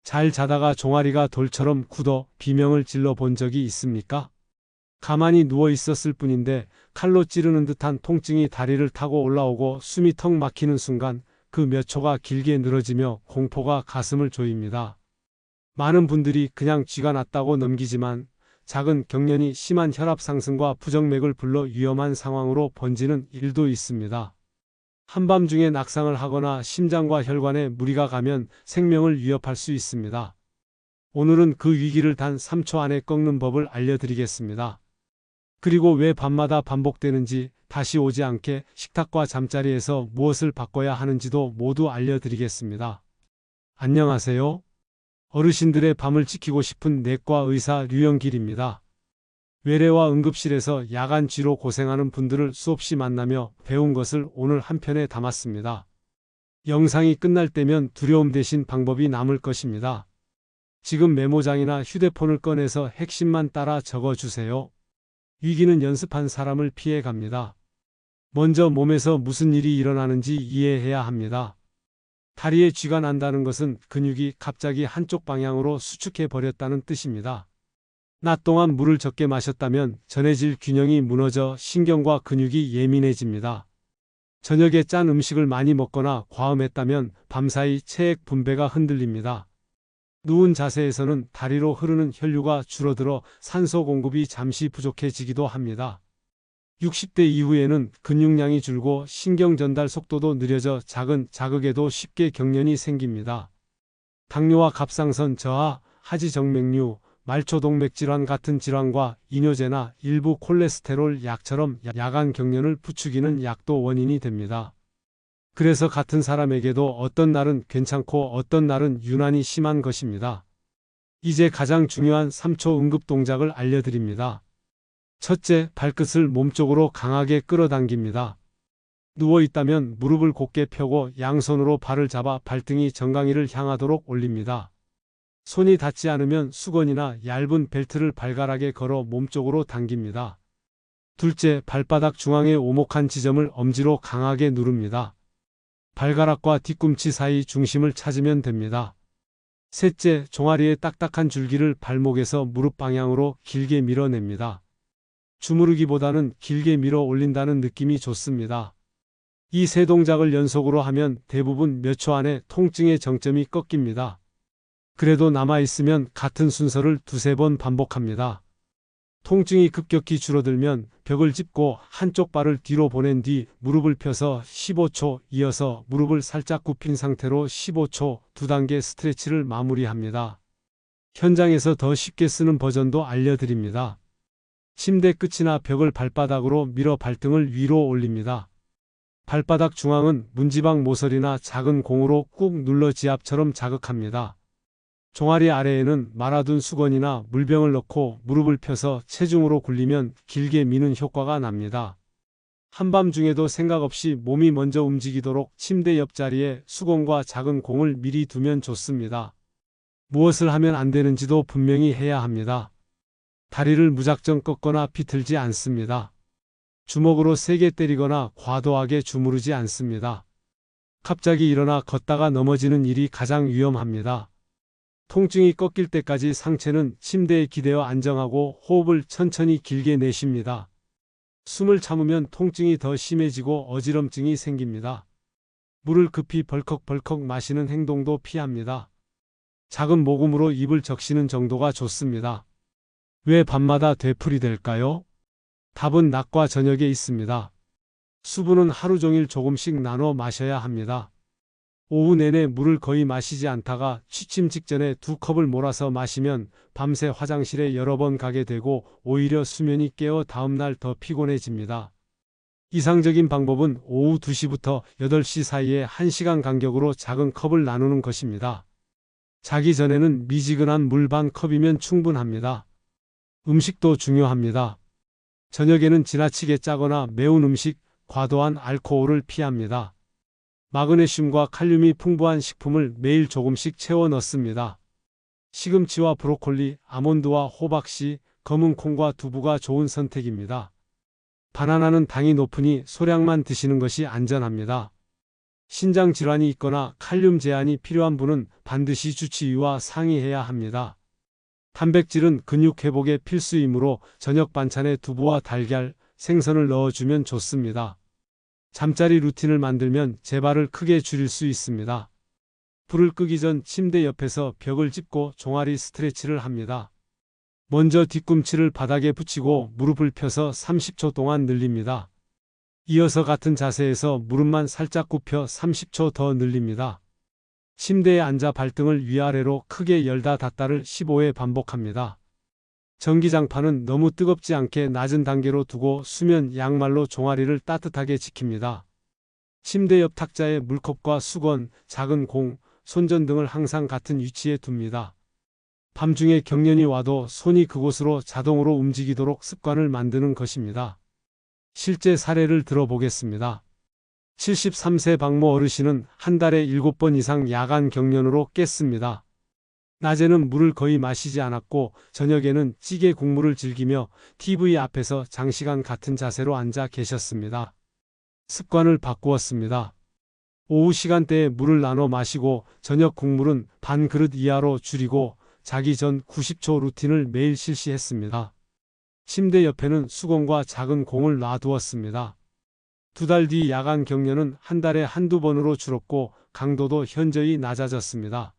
잘 자다가 종아리가 돌처럼 굳어 비명을 질러 본 적이 있습니까? 가만히 누워 있었을 뿐인데 칼로 찌르는 듯한 통증이 다리를 타고 올라오고 숨이 턱 막히는 순간 그 몇 초가 길게 늘어지며 공포가 가슴을 조입니다. 많은 분들이 그냥 쥐가 났다고 넘기지만 작은 경련이 심한 혈압 상승과 부정맥을 불러 위험한 상황으로 번지는 일도 있습니다. 한밤중에 낙상을 하거나 심장과 혈관에 무리가 가면 생명을 위협할 수 있습니다. 오늘은 그 위기를 단 3초 안에 꺾는 법을 알려드리겠습니다. 그리고 왜 밤마다 반복되는지, 다시 오지 않게 식탁과 잠자리에서 무엇을 바꿔야 하는지도 모두 알려드리겠습니다. 안녕하세요. 어르신들의 밤을 지키고 싶은 내과 의사 류영길입니다. 외래와 응급실에서 야간 쥐로 고생하는 분들을 수없이 만나며 배운 것을 오늘 한 편에 담았습니다. 영상이 끝날 때면 두려움 대신 방법이 남을 것입니다. 지금 메모장이나 휴대폰을 꺼내서 핵심만 따라 적어주세요. 위기는 연습한 사람을 피해 갑니다. 먼저 몸에서 무슨 일이 일어나는지 이해해야 합니다. 다리에 쥐가 난다는 것은 근육이 갑자기 한쪽 방향으로 수축해 버렸다는 뜻입니다. 낮 동안 물을 적게 마셨다면 전해질 균형이 무너져 신경과 근육이 예민해집니다. 저녁에 짠 음식을 많이 먹거나 과음했다면 밤사이 체액 분배가 흔들립니다. 누운 자세에서는 다리로 흐르는 혈류가 줄어들어 산소 공급이 잠시 부족해지기도 합니다. 60대 이후에는 근육량이 줄고 신경 전달 속도도 느려져 작은 자극에도 쉽게 경련이 생깁니다. 당뇨와 갑상선 저하, 하지정맥류, 말초동맥질환 같은 질환과 이뇨제나 일부 콜레스테롤 약처럼 야간 경련을 부추기는 약도 원인이 됩니다. 그래서 같은 사람에게도 어떤 날은 괜찮고 어떤 날은 유난히 심한 것입니다. 이제 가장 중요한 3초 응급 동작을 알려드립니다. 첫째, 발끝을 몸쪽으로 강하게 끌어당깁니다. 누워있다면 무릎을 곧게 펴고 양손으로 발을 잡아 발등이 정강이를 향하도록 올립니다. 손이 닿지 않으면 수건이나 얇은 벨트를 발가락에 걸어 몸쪽으로 당깁니다. 둘째, 발바닥 중앙의 오목한 지점을 엄지로 강하게 누릅니다. 발가락과 뒤꿈치 사이 중심을 찾으면 됩니다. 셋째, 종아리의 딱딱한 줄기를 발목에서 무릎 방향으로 길게 밀어냅니다. 주무르기보다는 길게 밀어 올린다는 느낌이 좋습니다. 이 세 동작을 연속으로 하면 대부분 몇 초 안에 통증의 정점이 꺾입니다. 그래도 남아있으면 같은 순서를 두세 번 반복합니다. 통증이 급격히 줄어들면 벽을 짚고 한쪽 발을 뒤로 보낸 뒤 무릎을 펴서 15초, 이어서 무릎을 살짝 굽힌 상태로 15초, 두 단계 스트레치를 마무리합니다. 현장에서 더 쉽게 쓰는 버전도 알려드립니다. 침대 끝이나 벽을 발바닥으로 밀어 발등을 위로 올립니다. 발바닥 중앙은 문지방 모서리나 작은 공으로 꾹 눌러 지압처럼 자극합니다. 종아리 아래에는 말아둔 수건이나 물병을 넣고 무릎을 펴서 체중으로 굴리면 길게 미는 효과가 납니다. 한밤중에도 생각 없이 몸이 먼저 움직이도록 침대 옆자리에 수건과 작은 공을 미리 두면 좋습니다. 무엇을 하면 안 되는지도 분명히 해야 합니다. 다리를 무작정 꺾거나 비틀지 않습니다. 주먹으로 세게 때리거나 과도하게 주무르지 않습니다. 갑자기 일어나 걷다가 넘어지는 일이 가장 위험합니다. 통증이 꺾일 때까지 상체는 침대에 기대어 안정하고 호흡을 천천히 길게 내쉽니다. 숨을 참으면 통증이 더 심해지고 어지럼증이 생깁니다. 물을 급히 벌컥벌컥 마시는 행동도 피합니다. 작은 모금으로 입을 적시는 정도가 좋습니다. 왜 밤마다 되풀이될까요? 답은 낮과 저녁에 있습니다. 수분은 하루 종일 조금씩 나눠 마셔야 합니다. 오후 내내 물을 거의 마시지 않다가 취침 직전에 2컵을 몰아서 마시면 밤새 화장실에 여러 번 가게 되고 오히려 수면이 깨어 다음날 더 피곤해집니다. 이상적인 방법은 오후 2시부터 8시 사이에 1시간 간격으로 작은 컵을 나누는 것입니다. 자기 전에는 미지근한 물 반 컵이면 충분합니다. 음식도 중요합니다. 저녁에는 지나치게 짜거나 매운 음식, 과도한 알코올을 피합니다. 마그네슘과 칼륨이 풍부한 식품을 매일 조금씩 채워 넣습니다. 시금치와 브로콜리, 아몬드와 호박씨, 검은 콩과 두부가 좋은 선택입니다. 바나나는 당이 높으니 소량만 드시는 것이 안전합니다. 신장 질환이 있거나 칼륨 제한이 필요한 분은 반드시 주치의와 상의해야 합니다. 단백질은 근육 회복에 필수이므로 저녁 반찬에 두부와 달걀, 생선을 넣어주면 좋습니다. 잠자리 루틴을 만들면 재발을 크게 줄일 수 있습니다. 불을 끄기 전 침대 옆에서 벽을 짚고 종아리 스트레치를 합니다. 먼저 뒤꿈치를 바닥에 붙이고 무릎을 펴서 30초 동안 늘립니다. 이어서 같은 자세에서 무릎만 살짝 굽혀 30초 더 늘립니다. 침대에 앉아 발등을 위아래로 크게 열다 닫다를 15회 반복합니다. 전기장판은 너무 뜨겁지 않게 낮은 단계로 두고 수면 양말로 종아리를 따뜻하게 지킵니다. 침대 옆 탁자에 물컵과 수건, 작은 공, 손전 등을 항상 같은 위치에 둡니다. 밤중에 경련이 와도 손이 그곳으로 자동으로 움직이도록 습관을 만드는 것입니다. 실제 사례를 들어보겠습니다. 73세 박모 어르신은 한 달에 7번 이상 야간 경련으로 깼습니다. 낮에는 물을 거의 마시지 않았고 저녁에는 찌개 국물을 즐기며 TV 앞에서 장시간 같은 자세로 앉아 계셨습니다. 습관을 바꾸었습니다. 오후 시간대에 물을 나눠 마시고 저녁 국물은 반 그릇 이하로 줄이고 자기 전 90초 루틴을 매일 실시했습니다. 침대 옆에는 수건과 작은 공을 놔두었습니다. 2달 뒤 야간 경련은 한 달에 한두 번으로 줄었고 강도도 현저히 낮아졌습니다.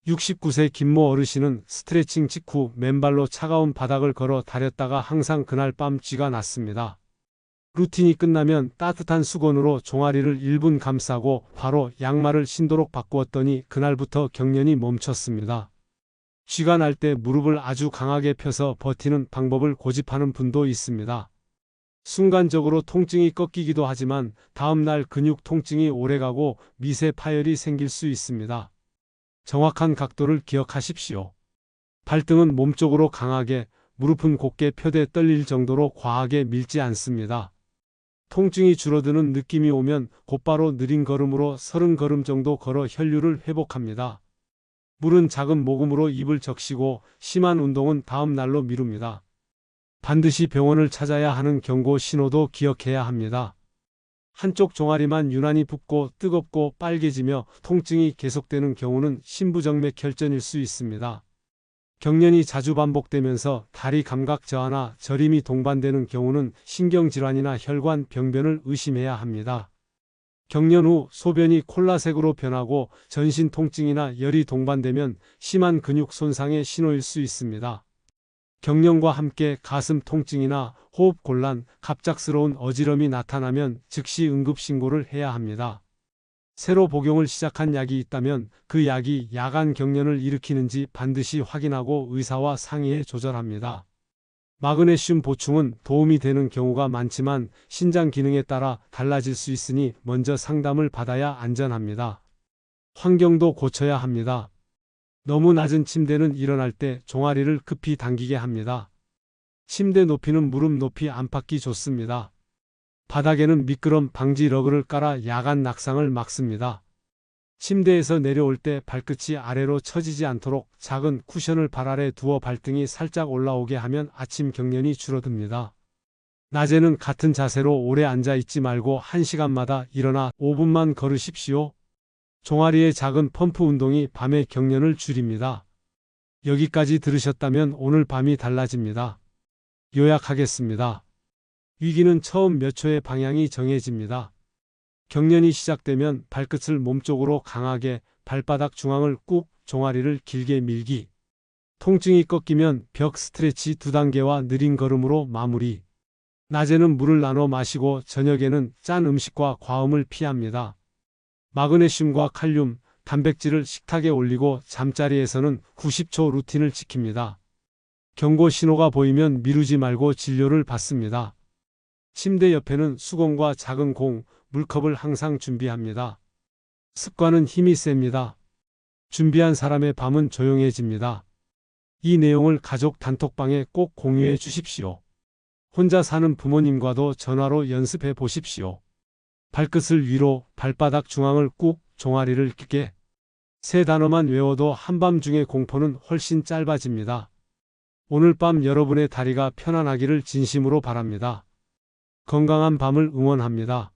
69세 김모 어르신은 스트레칭 직후 맨발로 차가운 바닥을 걸어 다렸다가 항상 그날 밤 쥐가 났습니다. 루틴이 끝나면 따뜻한 수건으로 종아리를 1분 감싸고 바로 양말을 신도록 바꾸었더니 그날부터 경련이 멈췄습니다. 쥐가 날 때 무릎을 아주 강하게 펴서 버티는 방법을 고집하는 분도 있습니다. 순간적으로 통증이 꺾이기도 하지만 다음날 근육 통증이 오래가고 미세 파열이 생길 수 있습니다. 정확한 각도를 기억하십시오. 발등은 몸쪽으로 강하게, 무릎은 곧게 펴대 떨릴 정도로 과하게 밀지 않습니다. 통증이 줄어드는 느낌이 오면 곧바로 느린 걸음으로 30걸음 정도 걸어 혈류를 회복합니다. 물은 작은 모금으로 입을 적시고 심한 운동은 다음 날로 미룹니다. 반드시 병원을 찾아야 하는 경고 신호도 기억해야 합니다. 한쪽 종아리만 유난히 붓고 뜨겁고 빨개지며 통증이 계속되는 경우는 심부정맥 혈전일 수 있습니다. 경련이 자주 반복되면서 다리 감각 저하나 저림이 동반되는 경우는 신경질환이나 혈관 병변을 의심해야 합니다. 경련 후 소변이 콜라색으로 변하고 전신 통증이나 열이 동반되면 심한 근육 손상의 신호일 수 있습니다. 경련과 함께 가슴 통증이나 호흡 곤란, 갑작스러운 어지럼이 나타나면 즉시 응급신고를 해야 합니다. 새로 복용을 시작한 약이 있다면 그 약이 야간 경련을 일으키는지 반드시 확인하고 의사와 상의해 조절합니다. 마그네슘 보충은 도움이 되는 경우가 많지만 신장 기능에 따라 달라질 수 있으니 먼저 상담을 받아야 안전합니다. 환경도 고쳐야 합니다. 너무 낮은 침대는 일어날 때 종아리를 급히 당기게 합니다. 침대 높이는 무릎 높이 안팎이 좋습니다. 바닥에는 미끄럼 방지 러그를 깔아 야간 낙상을 막습니다. 침대에서 내려올 때 발끝이 아래로 처지지 않도록 작은 쿠션을 발 아래 두어 발등이 살짝 올라오게 하면 아침 경련이 줄어듭니다. 낮에는 같은 자세로 오래 앉아 있지 말고 1시간마다 일어나 5분만 걸으십시오. 종아리의 작은 펌프 운동이 밤의 경련을 줄입니다. 여기까지 들으셨다면 오늘 밤이 달라집니다. 요약하겠습니다. 위기는 처음 몇 초의 방향이 정해집니다. 경련이 시작되면 발끝을 몸쪽으로 강하게, 발바닥 중앙을 꾹, 종아리를 길게 밀기. 통증이 꺾이면 벽 스트레치 2단계와 느린 걸음으로 마무리. 낮에는 물을 나눠 마시고 저녁에는 짠 음식과 과음을 피합니다. 마그네슘과 칼륨, 단백질을 식탁에 올리고 잠자리에서는 90초 루틴을 지킵니다. 경고 신호가 보이면 미루지 말고 진료를 받습니다. 침대 옆에는 수건과 작은 공, 물컵을 항상 준비합니다. 습관은 힘이 셉니다. 준비한 사람의 밤은 조용해집니다. 이 내용을 가족 단톡방에 꼭 공유해 주십시오. 혼자 사는 부모님과도 전화로 연습해 보십시오. 발끝을 위로, 발바닥 중앙을 꾹, 종아리를 깊게. 3단어만 외워도 한밤중의 공포는 훨씬 짧아집니다. 오늘 밤 여러분의 다리가 편안하기를 진심으로 바랍니다. 건강한 밤을 응원합니다.